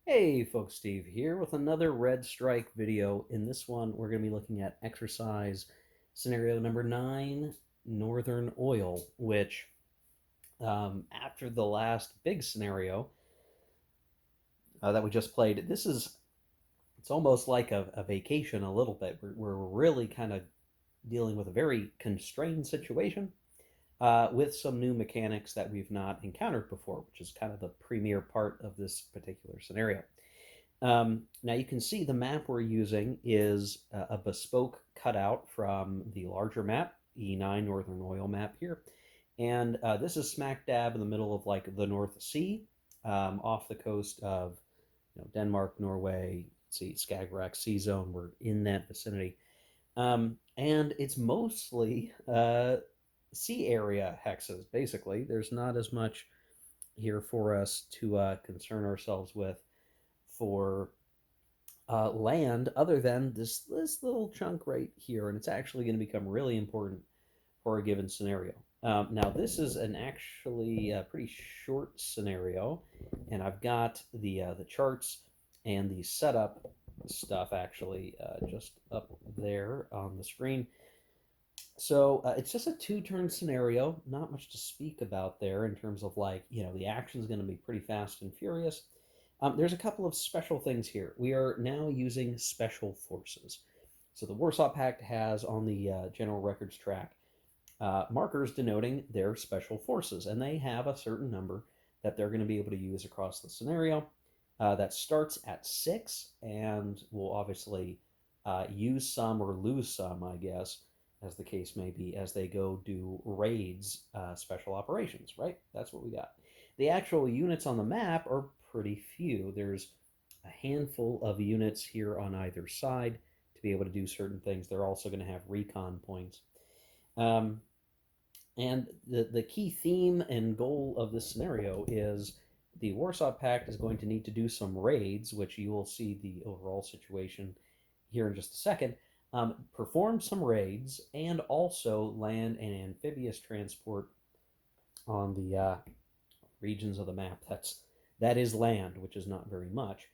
Hey folks, Steve here with another Red Strike video. In this one, we're going to be looking at exercise scenario number 9, Northern Oil, which after the last big scenario that we just played, it's almost like a vacation a little bit. We're really kind of dealing with a very constrained situation with some new mechanics that we've not encountered before, which is kind of the premier part of this particular scenario. Now you can see the map we're using is a bespoke cutout from the larger map, E9 Northern Oil map here. And this is smack dab in the middle of like the North Sea, off the coast of Denmark, Norway, see Skagerrak Sea Zone. We're in that vicinity. And it's mostly sea area hexes, basically. There's not as much here for us to concern ourselves with for land other than this little chunk right here, and it's actually going to become really important for a given scenario. Now this is an actually pretty short scenario, and I've got the charts and the setup stuff actually just up there on the screen. So it's just a two-turn scenario, not much to speak about there in terms of like, the action is going to be pretty fast and furious. There's a couple of special things here. We are now using special forces. So the Warsaw Pact has on the general records track markers denoting their special forces, and they have a certain number that they're going to be able to use across the scenario. That starts at 6, and will obviously use some or lose some, I guess, as the case may be, as they go do raids, special operations, right? That's what we got. The actual units on the map are pretty few. There's a handful of units here on either side to be able to do certain things. They're also going to have recon points. Um, and the key theme and goal of this scenario is the Warsaw Pact is going to need to do some raids, which you will see the overall situation here in just a second. Perform some raids and also land an amphibious transport on the regions of the map. That is land, which is not very much.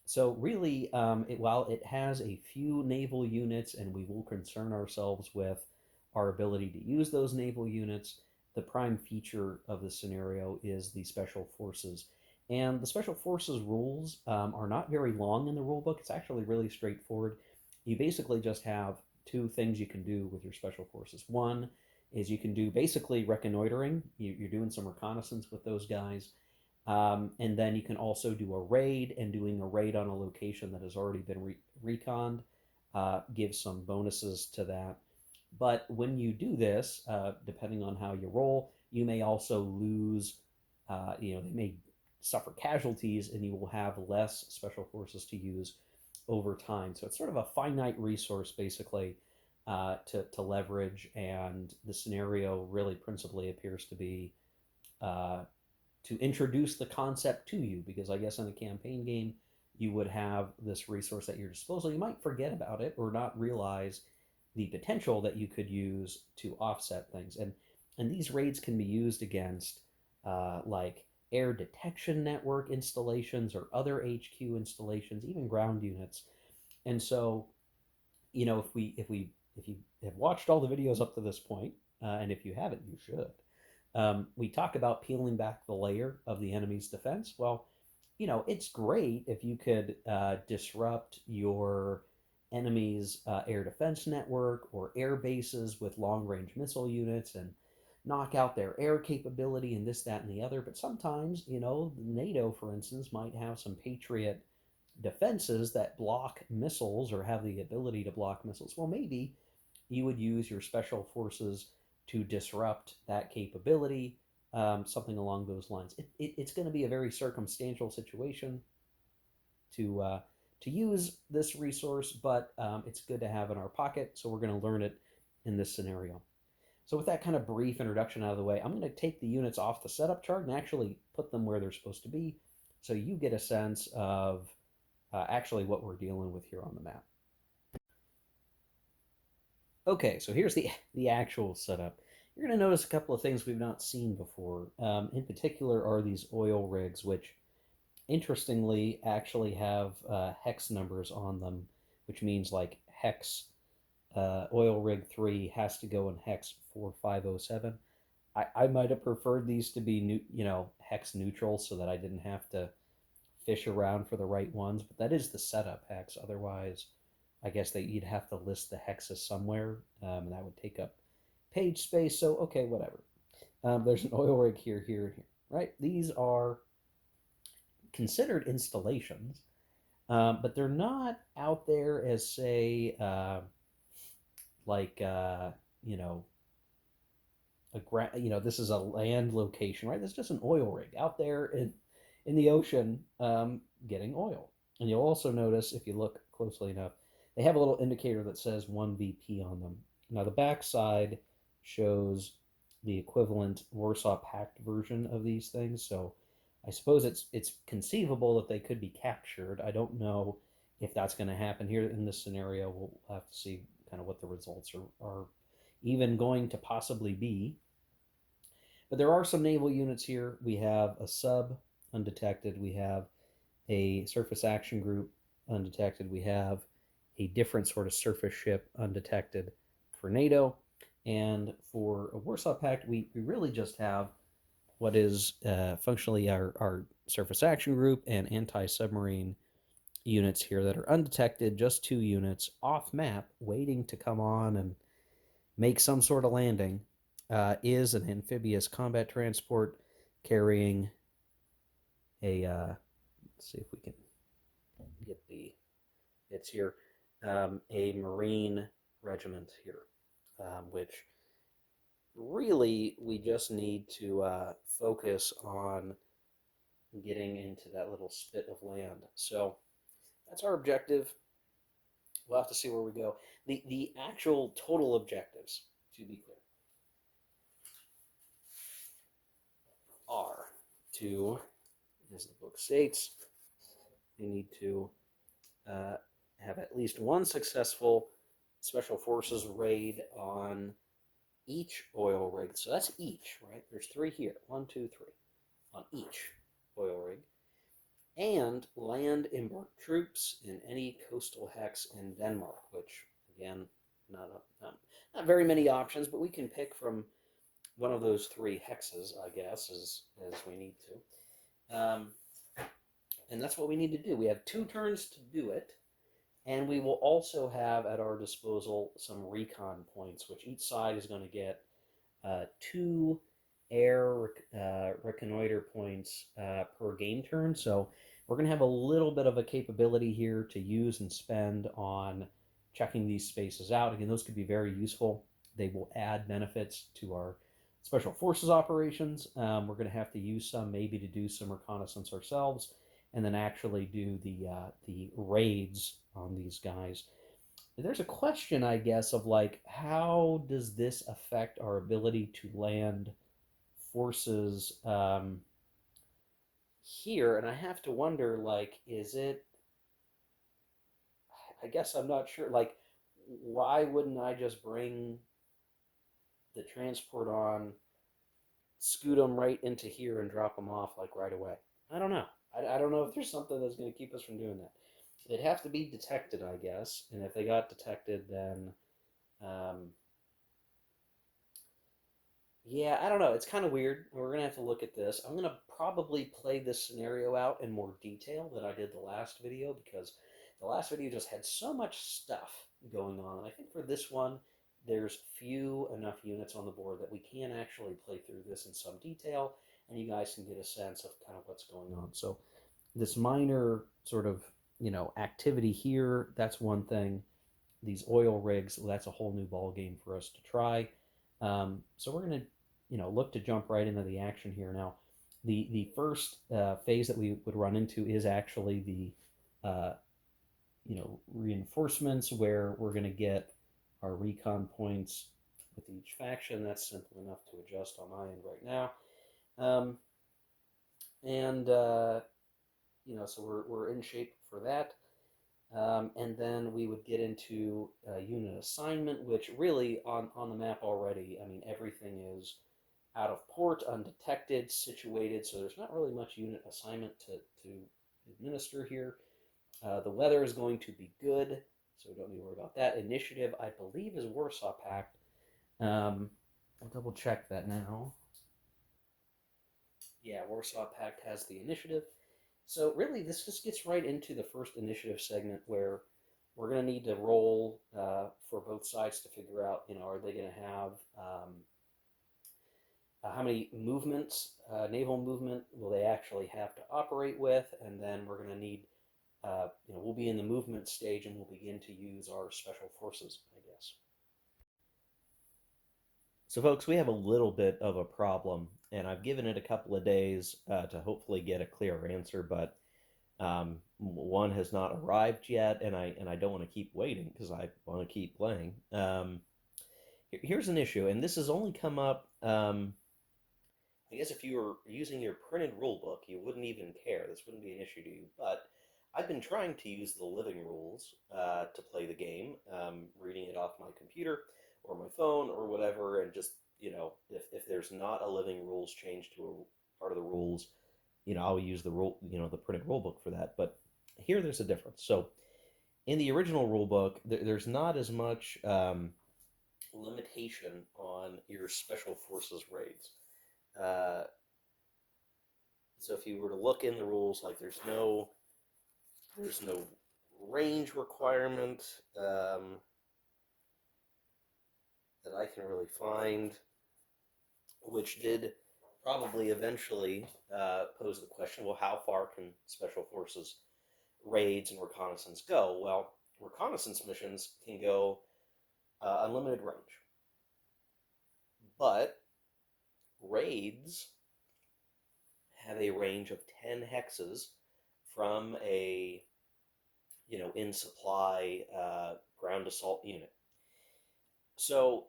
So really, while it has a few naval units, and we will concern ourselves with our ability to use those naval units, the prime feature of the scenario is the special forces. And the special forces rules are not very long in the rulebook. It's actually really straightforward. You basically just have two things you can do with your special forces. One is you can do basically reconnoitering. You're doing some reconnaissance with those guys. And then you can also do a raid, and doing a raid on a location that has already been reconned gives some bonuses to that. But when you do this, depending on how you roll, you may also lose, they may suffer casualties, and you will have less special forces to use over time. So it's sort of a finite resource, basically, to leverage, and the scenario really principally appears to be to introduce the concept to you, because I guess in a campaign game, you would have this resource at your disposal. You might forget about it or not realize the potential that you could use to offset things. And these raids can be used against like air detection network installations or other HQ installations, even ground units. And so, if you have watched all the videos up to this point, and if you haven't, you should. We talk about peeling back the layer of the enemy's defense. Well, it's great if you could disrupt your enemy's air defense network or air bases with long range missile units and knock out their air capability and this, that, and the other. But sometimes, NATO, for instance, might have some Patriot defenses that block missiles or have the ability to block missiles. Well, maybe you would use your special forces to disrupt that capability, something along those lines. It's going to be a very circumstantial situation to use this resource, but it's good to have in our pocket, so we're going to learn it in this scenario. So with that kind of brief introduction out of the way, I'm going to take the units off the setup chart and actually put them where they're supposed to be, so you get a sense of actually what we're dealing with here on the map. Okay, so here's the actual setup. You're going to notice a couple of things we've not seen before. In particular are these oil rigs, which interestingly actually have hex numbers on them, which means like hex oil rig 3 has to go in hex 4507. I might have preferred these to be hex neutral so that I didn't have to fish around for the right ones, but that is the setup hex. Otherwise, I guess that you'd have to list the hexes somewhere, and that would take up page space. So okay, whatever. There's an oil rig here, here, and here. Right? These are considered installations, but they're not out there as say like you know this is a land location, right? This is just an oil rig out there in the ocean, getting oil. And you'll also notice if you look closely enough, they have a little indicator that says 1 VP on them. Now the back side shows the equivalent Warsaw Pact version of these things. So I suppose it's conceivable that they could be captured. I don't know if that's going to happen here in this scenario. We'll have to see kind of what the results are even going to possibly be. But there are some naval units here. We have a sub undetected. We have a surface action group undetected. We have a different sort of surface ship undetected for NATO. And for a Warsaw Pact, we really just have what is functionally our surface action group and anti submarine units here that are undetected, just 2 units off map, waiting to come on and make some sort of landing. Is an amphibious combat transport carrying a let's see if we can get the it's here, a marine regiment here, which really we just need to focus on getting into that little spit of land. So that's our objective. We'll have to see where we go. The actual total objectives, to be clear, are to, as the book states, you need to uh, have at least one successful special forces raid on each oil rig. So that's each, right? There's 3 here. 1, 2, 3 on each oil rig. And land embarked troops in any coastal hex in Denmark, which, again, not very many options, but we can pick from one of those 3 hexes, I guess, as we need to. And that's what we need to do. We have 2 turns to do it. And we will also have at our disposal some recon points, which each side is going to get 2 air reconnoiter points per game turn. So we're going to have a little bit of a capability here to use and spend on checking these spaces out. Again, those could be very useful. They will add benefits to our special forces operations. We're going to have to use some maybe to do some reconnaissance ourselves, and then actually do the raids on these guys. There's a question, I guess, of like, how does this affect our ability to land forces here? And I have to wonder, like, is it? I guess I'm not sure. Like, why wouldn't I just bring the transport on, scoot them right into here, and drop them off like right away? I don't know. I don't know if there's something that's going to keep us from doing that. They'd have to be detected, I guess, and if they got detected, then um, yeah, I don't know. It's kind of weird. We're gonna have to look at this. I'm gonna probably play this scenario out in more detail than I did the last video, because the last video just had so much stuff going on. And I think for this one, there's few enough units on the board that we can actually play through this in some detail, and you guys can get a sense of kind of what's going on. So this minor sort of activity here, that's one thing. These oil rigs, well, that's a whole new ball game for us to try. So we're going to look to jump right into the action here now. The first phase that we would run into is actually the reinforcements, where we're going to get our recon points with each faction. That's simple enough to adjust on my end right now. And so we're in shape for that. And then we would get into unit assignment, which really on the map already, I mean, everything is out of port, undetected, situated, so there's not really much unit assignment to administer here. The weather is going to be good, so we don't need to worry about that. Initiative, I believe, is Warsaw Pact. I'll double check that now. Yeah, Warsaw Pact has the initiative. So really, this just gets right into the first initiative segment where we're going to need to roll for both sides to figure out, are they going to have how many movements, naval movement, will they actually have to operate with, and then we're going to need, we'll be in the movement stage and we'll begin to use our special forces, I guess. So, folks, we have a little bit of a problem, and I've given it a couple of days to hopefully get a clear answer, but one has not arrived yet, and I don't want to keep waiting because I want to keep playing. Here's an issue, and this has only come up. I guess if you were using your printed rule book, you wouldn't even care. This wouldn't be an issue to you. But I've been trying to use the living rules to play the game, reading it off my computer or my phone or whatever, and just if there's not a living rules change to a part of the rules, I'll use the rule, the printed rule book for that. But here, there's a difference. So in the original rule book, there's not as much limitation on your special forces raids. Uh, so if you were to look in the rules, like there's no range requirement that I can really find, which did probably eventually pose the question: well, how far can special forces raids and reconnaissance go? Well, reconnaissance missions can go unlimited range, but raids have a range of 10 hexes from a in supply ground assault unit. So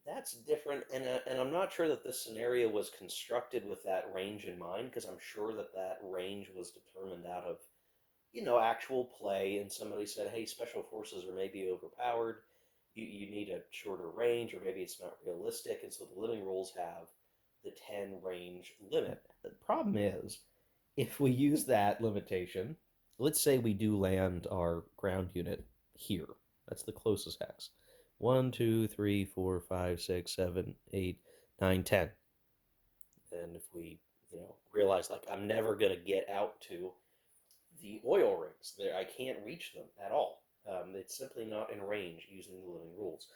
that's different, and I'm not sure that this scenario was constructed with that range in mind, because I'm sure that that range was determined out of actual play, and somebody said, hey, special forces are maybe overpowered, you need a shorter range, or maybe it's not realistic, and so the living rules have the 10 range limit. The problem is, if we use that limitation, let's say we do land our ground unit here. That's the closest hex. 1, 2, 3, 4, 5, 6, 7, 8, 9, 10. And if we, realize like I'm never going to get out to the oil rigs, there I can't reach them at all. It's simply not in range using the living rules.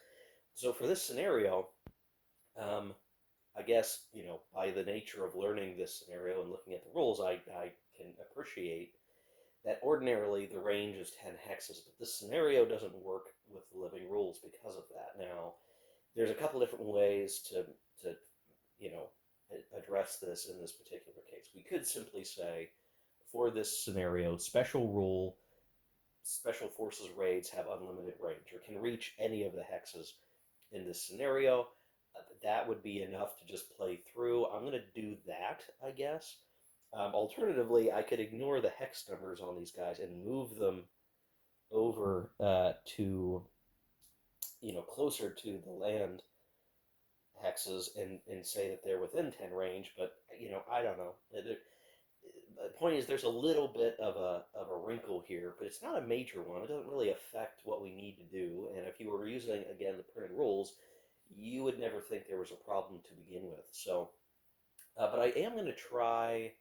So for this scenario, I guess, by the nature of learning this scenario and looking at the rules, I can appreciate that ordinarily the range is 10 hexes, but this scenario doesn't work with the living rules because of that. Now, there's a couple different ways to you know, address this in this particular case. We could simply say, for this scenario, special rule, special forces raids have unlimited range or can reach any of the hexes in this scenario. That would be enough to just play through. I'm going to do that, I guess. Alternatively, I could ignore the hex numbers on these guys and move them over to, closer to the land hexes and say that they're within 10 range, but, I don't know. The point is, there's a little bit of a wrinkle here, but it's not a major one. It doesn't really affect what we need to do. And if you were using, again, the printed rules, you would never think there was a problem to begin with. So, but I am going to try.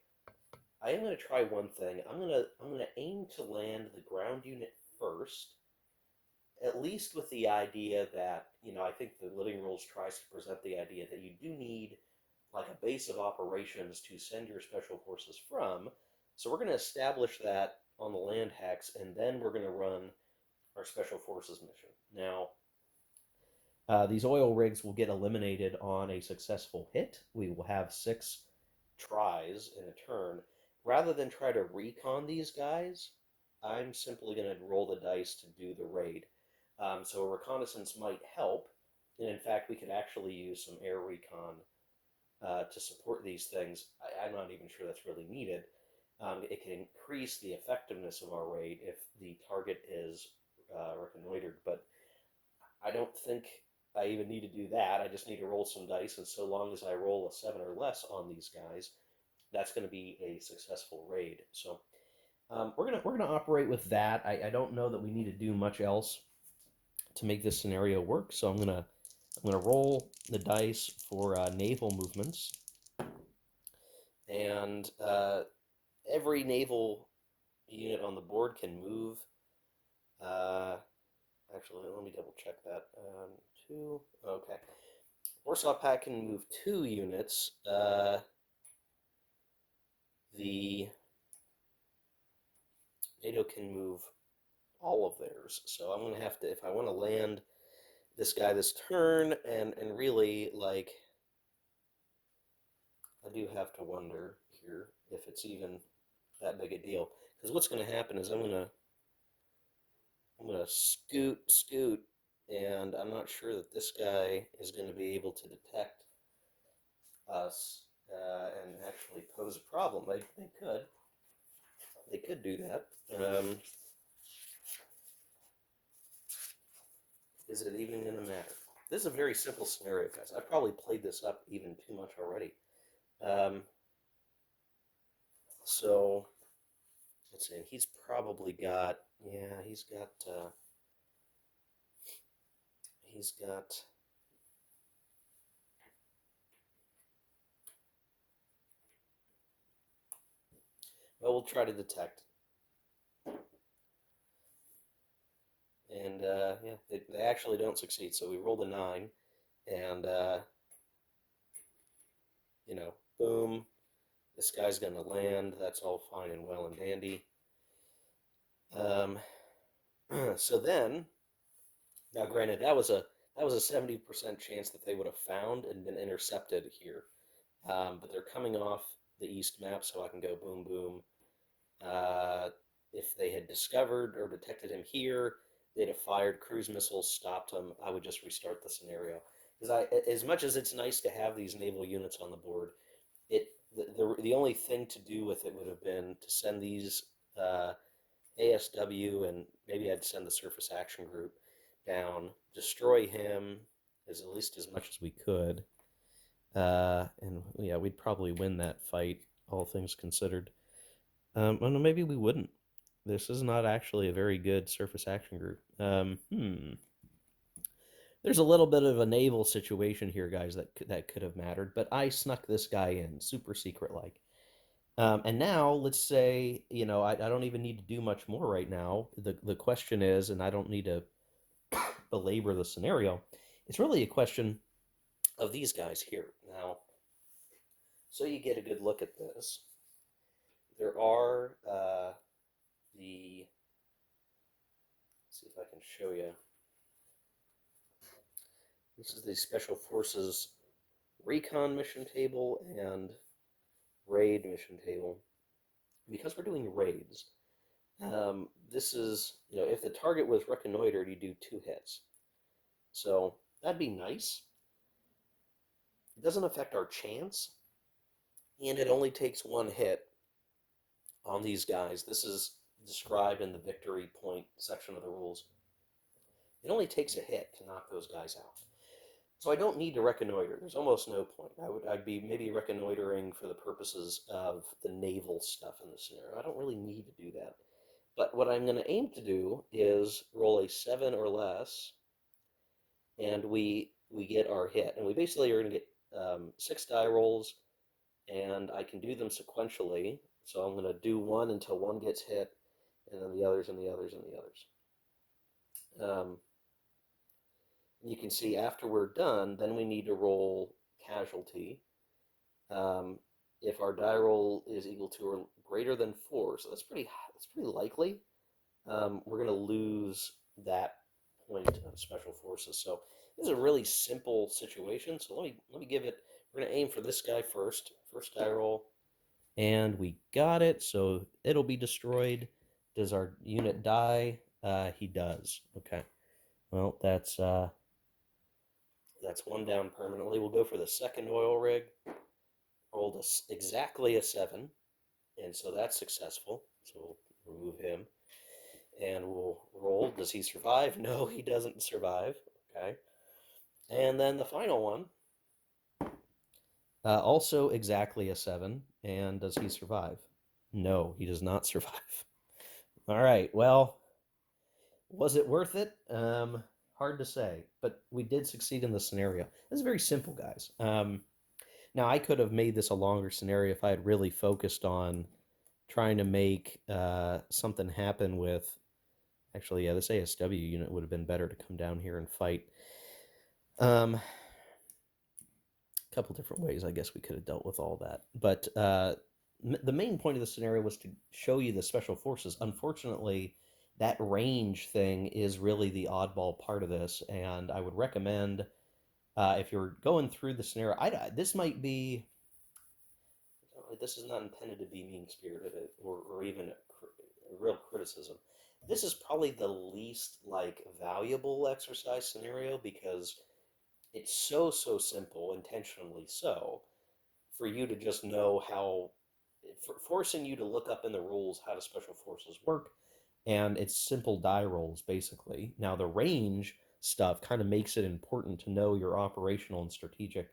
I am going to try one thing. I'm going to aim to land the ground unit first, at least with the idea that I think the living rules tries to present the idea that you do need like a base of operations to send your special forces from. So we're going to establish that on the land hex, and then we're going to run our special forces mission. Now, these oil rigs will get eliminated on a successful hit. We will have 6 tries in a turn. Rather than try to recon these guys, I'm simply going to roll the dice to do the raid. So a reconnaissance might help, and in fact, we could actually use some air recon to support these things. I'm not even sure that's really needed. It can increase the effectiveness of our raid if the target is reconnoitered, but I don't think I even need to do that. I just need to roll some dice, and so long as I roll a 7 or less on these guys, that's going to be a successful raid. So we're gonna operate with that. I don't know that we need to do much else to make this scenario work. So I'm gonna roll the dice for naval movements, and every naval unit on the board can move. Uh, Actually, let me double check that. Two. Okay. Warsaw Pact can move 2 units. The NATO can move all of theirs. So I'm gonna have to, if I want to land this guy this turn, and really like, I do have to wonder here if it's even that big a deal. Because what's going to happen is I'm gonna scoot, and I'm not sure that this guy is going to be able to detect us and actually pose a problem. They could do that. Is it even going to matter? This is a very simple scenario, guys. I probably played this up even too much already. Um, so let's see. He's probably got, yeah. He's got. Well, we'll try to detect, and yeah, they actually don't succeed. So we rolled a 9, and boom, this guy's gonna land. That's all fine and well and dandy. Um, so then, now granted, that was a 70% chance that they would have found and been intercepted here. But they're coming off the east map, so I can go boom boom. Uh, if they had discovered or detected him here, they'd have fired cruise missiles, stopped him. I would just restart the scenario. Because as much as it's nice to have these naval units on the board, it the only thing to do with it would have been to send these uh, ASW, and maybe I'd send the Surface Action Group down, destroy him as at least as much as we could, and yeah, we'd probably win that fight, all things considered. Well, no, maybe we wouldn't. This is not actually a very good Surface Action Group. There's a little bit of a naval situation here, guys, that could have mattered, but I snuck this guy in, super secret like. And now let's say, I don't even need to do much more right now. The question is, and I don't need to belabor the scenario, it's really a question of these guys here. Now, so you get a good look at this. There are the, let's see if I can show you. This is the Special Forces Recon mission table and raid mission table. Because we're doing raids, this is, if the target was reconnoitered, you do 2 hits. So that'd be nice. It doesn't affect our chance, and it only takes 1 hit on these guys. This is described in the victory point section of the rules. It only takes a hit to knock those guys out. So I don't need to reconnoiter. There's almost no point. I'd be maybe reconnoitering for the purposes of the naval stuff in the scenario. I don't really need to do that. But what I'm going to aim to do is roll a 7 or less, and we get our hit. And we basically are going to get 6 die rolls, and I can do them sequentially. So I'm going to do one until one gets hit, and then the others, and the others, and the others. You can see after we're done, then we need to roll casualty. Um, if our die roll is equal to or greater than 4, so that's pretty likely, we're going to lose that point of special forces. So this is a really simple situation. So let me give it. We're going to aim for this guy first. First die roll, and we got it. So it'll be destroyed. Does our unit die? He does. Okay. Well, that's one down permanently. We'll go for the second oil rig. Rolled exactly a 7, and so that's successful. So we'll remove him, and we'll roll. Does he survive? No, he doesn't survive. Okay. And then the final one, also exactly a 7. And does he survive? No, he does not survive. All right. Well, was it worth it? Hard to say, but we did succeed in the scenario. This is very simple, guys. Now, I could have made this a longer scenario if I had really focused on trying to make something happen with. Actually, yeah, this ASW unit would have been better to come down here and fight. A couple different ways, I guess we could have dealt with all that. But the main point of the scenario was to show you the special forces. Unfortunately, that range thing is really the oddball part of this, and I would recommend if you're going through the scenario, this might be. This is not intended to be mean spirited or even a real criticism. This is probably the least like valuable exercise scenario because it's so simple, intentionally so, for you to just know how, for forcing you to look up in the rules how the special forces work, and it's simple die rolls basically. Now the range stuff kind of makes it important to know your operational and strategic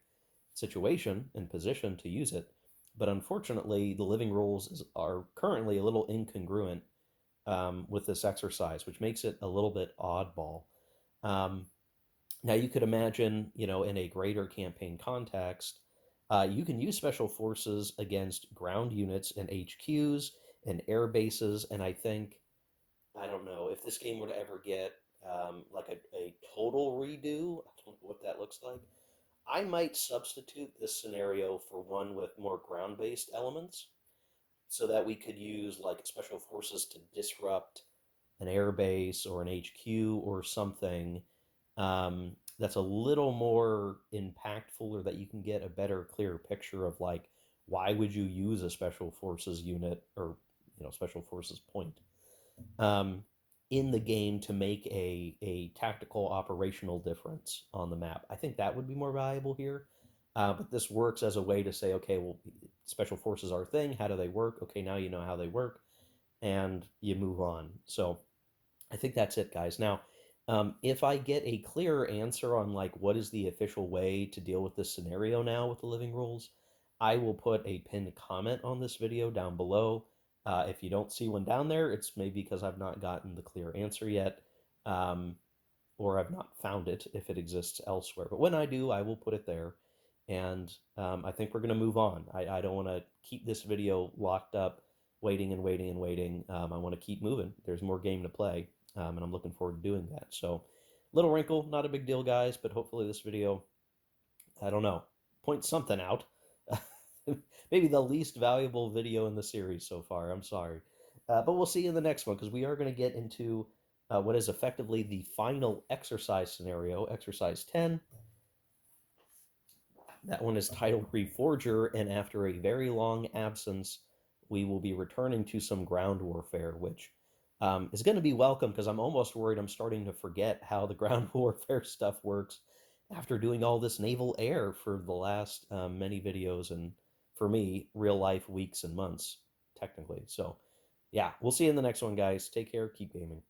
situation and position to use it. But unfortunately, the living rules are currently a little incongruent with this exercise, which makes it a little bit oddball. Um, Now, you could imagine, in a greater campaign context, you can use special forces against ground units and HQs and air bases. And I don't know, if this game were to ever get like a total redo, I don't know what that looks like. I might substitute this scenario for one with more ground based elements so that we could use like special forces to disrupt an airbase or an HQ or something that's a little more impactful, or that you can get a better, clearer picture of like why would you use a special forces unit or special forces point um, in the game to make a tactical operational difference on the map. I think that would be more valuable here. But this works as a way to say, okay, well, special forces are a thing. How do they work? Okay, now you know how they work, and you move on. So I think that's it, guys. Now, if I get a clearer answer on like what is the official way to deal with this scenario now with the living rules, I will put a pinned comment on this video down below. If you don't see one down there, it's maybe because I've not gotten the clear answer yet, um, or I've not found it if it exists elsewhere. But when I do, I will put it there. And I think we're going to move on. I don't want to keep this video locked up, waiting and waiting and waiting. I want to keep moving. There's more game to play, and I'm looking forward to doing that. So, little wrinkle, not a big deal, guys, but hopefully this video, I don't know, points something out. Maybe the least valuable video in the series so far. I'm sorry. But we'll see you in the next one because we are going to get into what is effectively the final exercise scenario, exercise 10. That one is titled Reforger, and after a very long absence, we will be returning to some ground warfare, which is going to be welcome because I'm almost worried I'm starting to forget how the ground warfare stuff works after doing all this naval air for the last many videos, and for me, real life weeks and months, technically. So, yeah, we'll see you in the next one, guys. Take care, keep gaming.